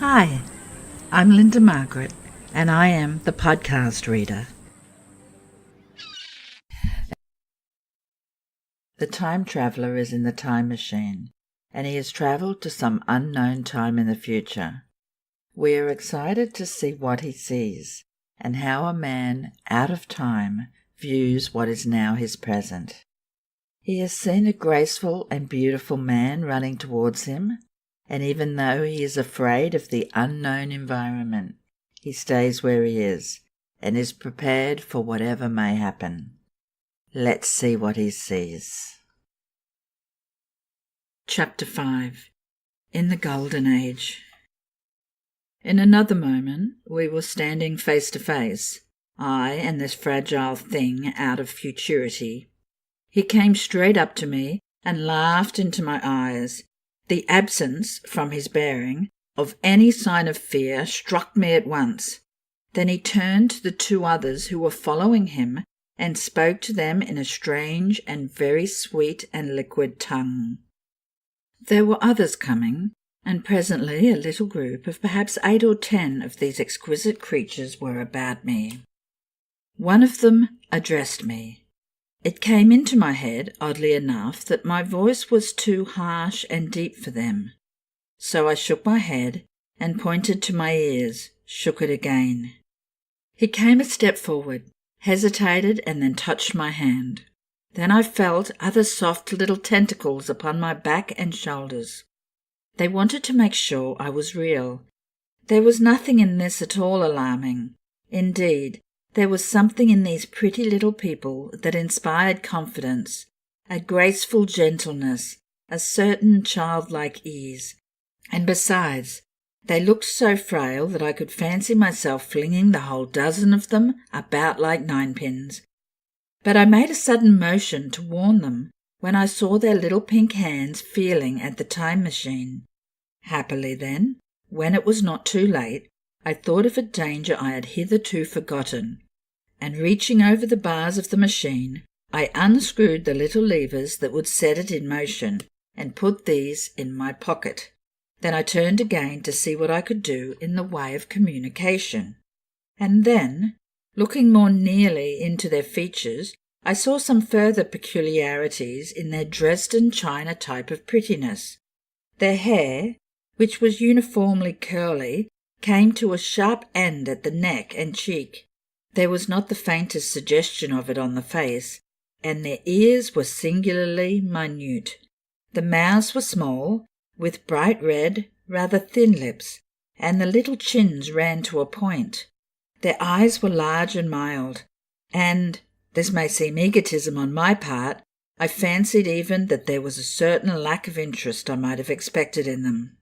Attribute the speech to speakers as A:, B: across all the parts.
A: Hi, I'm Linda Margaret, and I am the podcast reader. The time traveller is in the time machine, and he has travelled to some unknown time in the future. We are excited to see what he sees, and how a man out of time views what is now his present. He has seen a graceful and beautiful man running towards him, and even though he is afraid of the unknown environment, he stays where he is and is prepared for whatever may happen. Let's see what he sees. Chapter 5. In the Golden Age. In another moment we were standing face to face, I and this fragile thing out of futurity. He came straight up to me and laughed into my eyes. The absence, from his bearing, of any sign of fear struck me at once. Then he turned to the two others who were following him and spoke to them in a strange and very sweet and liquid tongue. There were others coming, and presently a little group of perhaps 8 or 10 of these exquisite creatures were about me. One of them addressed me. It came into my head, oddly enough, that my voice was too harsh and deep for them. So I shook my head and pointed to my ears, shook it again. He came a step forward, hesitated, and then touched my hand. Then I felt other soft little tentacles upon my back and shoulders. They wanted to make sure I was real. There was nothing in this at all alarming. Indeed, there was something in these pretty little people that inspired confidence, a graceful gentleness, a certain childlike ease. And besides, they looked so frail that I could fancy myself flinging the whole dozen of them about like ninepins. But I made a sudden motion to warn them when I saw their little pink hands feeling at the time machine. Happily then, when it was not too late, I thought of a danger I had hitherto forgotten, and reaching over the bars of the machine, I unscrewed the little levers that would set it in motion, and put these in my pocket. Then I turned again to see what I could do in the way of communication. And then, looking more nearly into their features, I saw some further peculiarities in their Dresden china type of prettiness. Their hair, which was uniformly curly, came to a sharp end at the neck and cheek. There was not the faintest suggestion of it on the face, and their ears were singularly minute. The mouths were small, with bright red, rather thin lips, and the little chins ran to a point. Their eyes were large and mild, and, this may seem egotism on my part, I fancied even that there was a certain lack of interest I might have expected in them.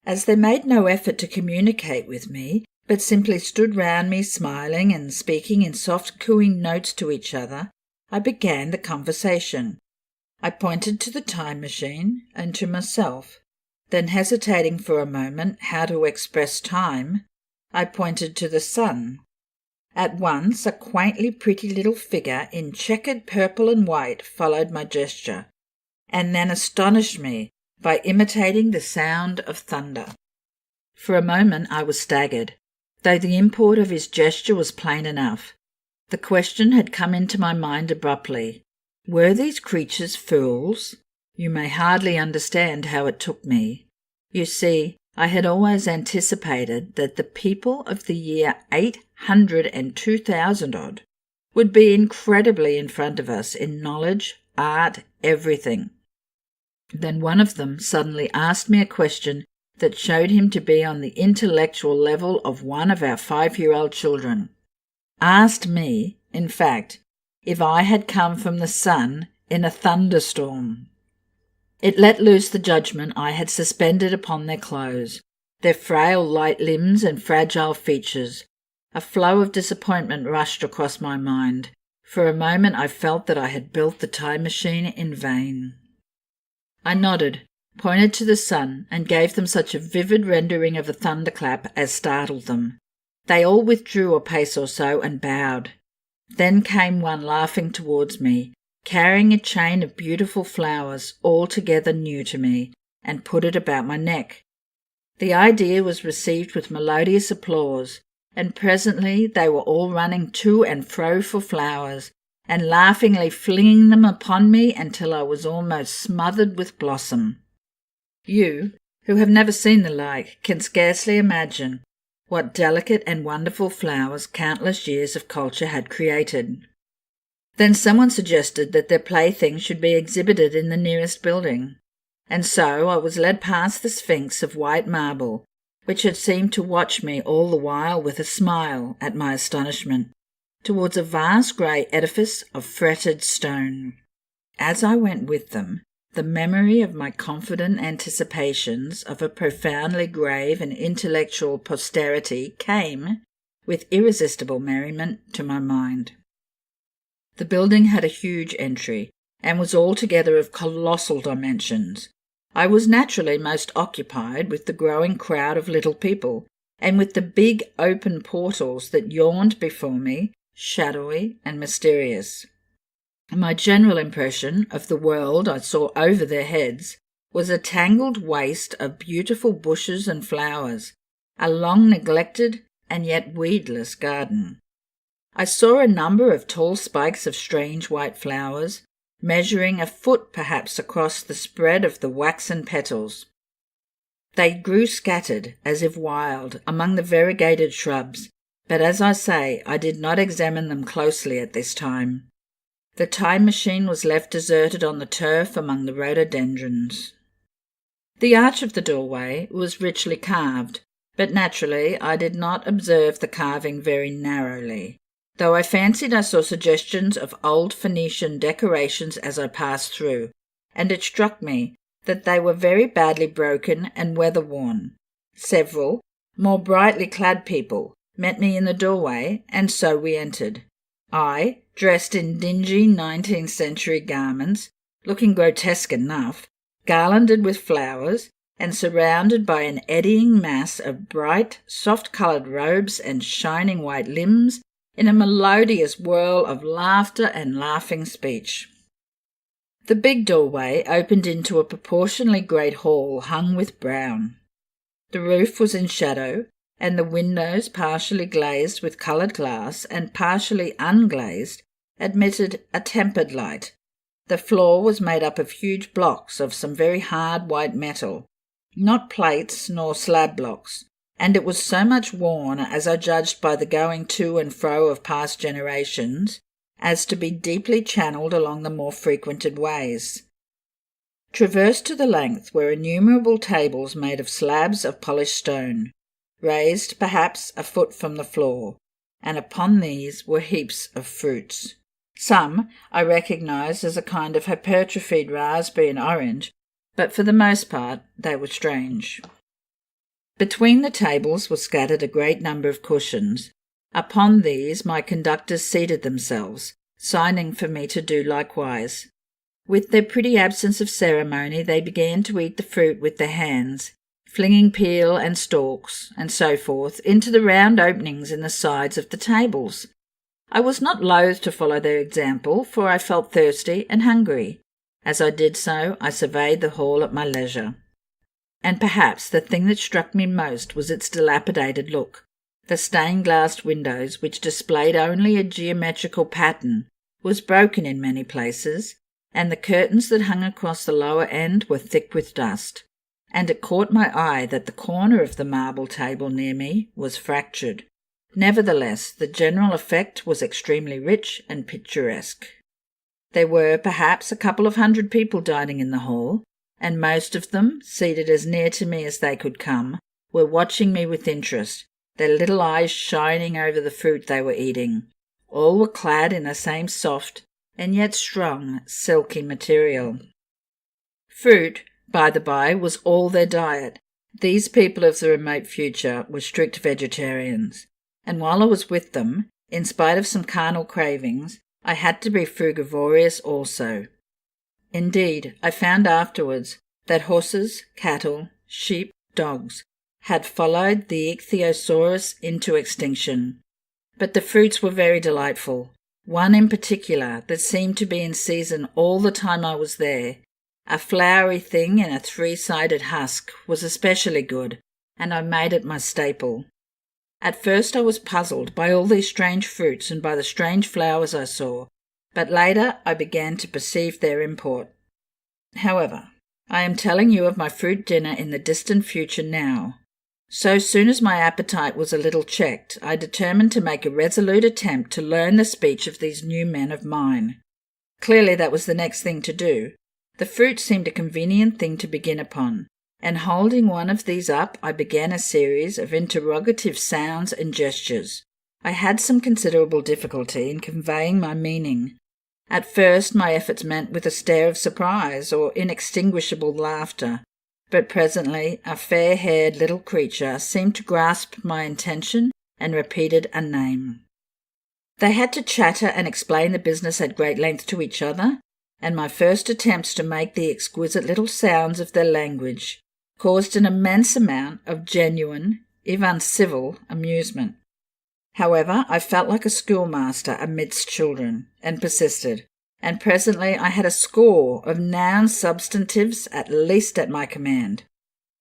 A: As they made no effort to communicate with me, but simply stood round me smiling and speaking in soft cooing notes to each other, I began the conversation. I pointed to the time machine and to myself. Then, hesitating for a moment how to express time, I pointed to the sun. At once a quaintly pretty little figure in checkered purple and white followed my gesture, and then astonished me by imitating the sound of thunder. For a moment I was staggered, though the import of his gesture was plain enough. The question had come into my mind abruptly. Were these creatures fools? You may hardly understand how it took me. You see, I had always anticipated that the people of the year 802,000 odd would be incredibly in front of us in knowledge, art, everything. Then one of them suddenly asked me a question that showed him to be on the intellectual level of one of our 5-year-old children. Asked me, in fact, if I had come from the sun in a thunderstorm. It let loose the judgment I had suspended upon their clothes, their frail light limbs and fragile features. A flow of disappointment rushed across my mind. For a moment I felt that I had built the time machine in vain. I nodded, pointed to the sun, and gave them such a vivid rendering of a thunderclap as startled them. They all withdrew a pace or so and bowed. Then came one laughing towards me, carrying a chain of beautiful flowers altogether new to me, and put it about my neck. The idea was received with melodious applause, and presently they were all running to and fro for flowers, and laughingly flinging them upon me until I was almost smothered with blossom. You, who have never seen the like, can scarcely imagine what delicate and wonderful flowers countless years of culture had created. Then someone suggested that their playthings should be exhibited in the nearest building, and so I was led past the Sphinx of white marble, which had seemed to watch me all the while with a smile at my astonishment, towards a vast grey edifice of fretted stone. As I went with them, the memory of my confident anticipations of a profoundly grave and intellectual posterity came, with irresistible merriment, to my mind. The building had a huge entry, and was altogether of colossal dimensions. I was naturally most occupied with the growing crowd of little people, and with the big open portals that yawned before me, shadowy and mysterious. My general impression of the world I saw over their heads was a tangled waste of beautiful bushes and flowers, a long-neglected and yet weedless garden. I saw a number of tall spikes of strange white flowers, measuring a foot perhaps across the spread of the waxen petals. They grew scattered, as if wild, among the variegated shrubs, but as I say, I did not examine them closely at this time. The time machine was left deserted on the turf among the rhododendrons. The arch of the doorway was richly carved, but naturally I did not observe the carving very narrowly, though I fancied I saw suggestions of old Phoenician decorations as I passed through, and it struck me that they were very badly broken and weather-worn. Several, more brightly clad people met me in the doorway, and so we entered. I, dressed in dingy 19th century garments, looking grotesque enough, garlanded with flowers, and surrounded by an eddying mass of bright, soft-coloured robes and shining white limbs, in a melodious whirl of laughter and laughing speech. The big doorway opened into a proportionally great hall hung with brown. The roof was in shadow, and the windows, partially glazed with coloured glass and partially unglazed, admitted a tempered light. The floor was made up of huge blocks of some very hard white metal, not plates nor slab blocks, and it was so much worn, as I judged by the going to and fro of past generations, as to be deeply channelled along the more frequented ways. Traversed to the length were innumerable tables made of slabs of polished stone, raised perhaps a foot from the floor, and upon these were heaps of fruits. Some I recognised as a kind of hypertrophied raspberry and orange, but for the most part they were strange. Between the tables were scattered a great number of cushions. Upon these my conductors seated themselves, signing for me to do likewise. With their pretty absence of ceremony they began to eat the fruit with their hands, flinging peel and stalks, and so forth, into the round openings in the sides of the tables. I was not loath to follow their example, for I felt thirsty and hungry. As I did so, I surveyed the hall at my leisure. And perhaps the thing that struck me most was its dilapidated look. The stained-glass windows, which displayed only a geometrical pattern, was broken in many places, and the curtains that hung across the lower end were thick with dust, and it caught my eye that the corner of the marble table near me was fractured. Nevertheless, the general effect was extremely rich and picturesque. There were perhaps a couple of 100 people dining in the hall, and most of them, seated as near to me as they could come, were watching me with interest, their little eyes shining over the fruit they were eating. All were clad in the same soft and yet strong, silky material. Fruit, by the by, was all their diet. These people of the remote future were strict vegetarians, and while I was with them, in spite of some carnal cravings, I had to be frugivorous also. Indeed, I found afterwards that horses, cattle, sheep, dogs had followed the ichthyosaurus into extinction. But the fruits were very delightful. One in particular that seemed to be in season all the time I was there, a flowery thing in a 3-sided husk, was especially good, and I made it my staple. At first I was puzzled by all these strange fruits and by the strange flowers I saw, but later I began to perceive their import. However, I am telling you of my fruit dinner in the distant future now. So soon as my appetite was a little checked, I determined to make a resolute attempt to learn the speech of these new men of mine. Clearly that was the next thing to do. The fruit seemed a convenient thing to begin upon, and holding one of these up, I began a series of interrogative sounds and gestures. I had some considerable difficulty in conveying my meaning. At first my efforts met with a stare of surprise or inextinguishable laughter, but presently a fair-haired little creature seemed to grasp my intention and repeated a name. They had to chatter and explain the business at great length to each other, and my first attempts to make the exquisite little sounds of their language caused an immense amount of genuine, if uncivil, amusement. However, I felt like a schoolmaster amidst children, and persisted, and presently I had a score of noun substantives at least at my command.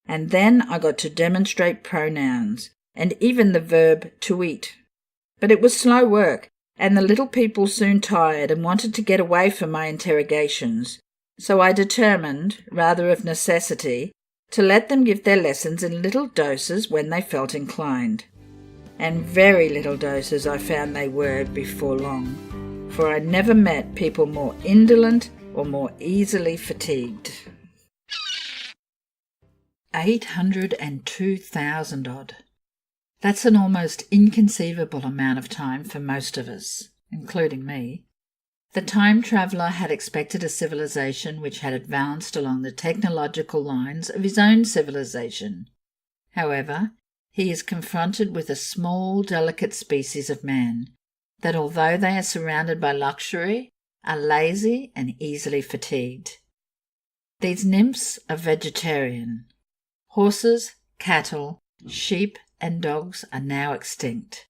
A: And then I got to demonstrate pronouns, and even the verb to eat. But it was slow work, and the little people soon tired and wanted to get away from my interrogations, so I determined, rather of necessity, to let them give their lessons in little doses when they felt inclined. And very little doses I found they were before long, for I never met people more indolent or more easily fatigued. 802,000 odd. That's an almost inconceivable amount of time for most of us, including me. The time traveller had expected a civilization which had advanced along the technological lines of his own civilization. However, he is confronted with a small, delicate species of man that, although they are surrounded by luxury, are lazy and easily fatigued. These nymphs are vegetarian. Horses, cattle, sheep, and dogs are now extinct.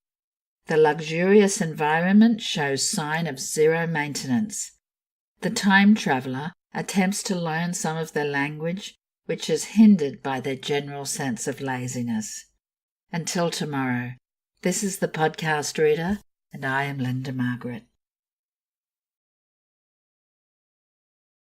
A: The luxurious environment shows sign of zero maintenance. The time traveller attempts to learn some of their language, which is hindered by their general sense of laziness. Until tomorrow, this is the Podcast Reader, and I am Linda Margaret.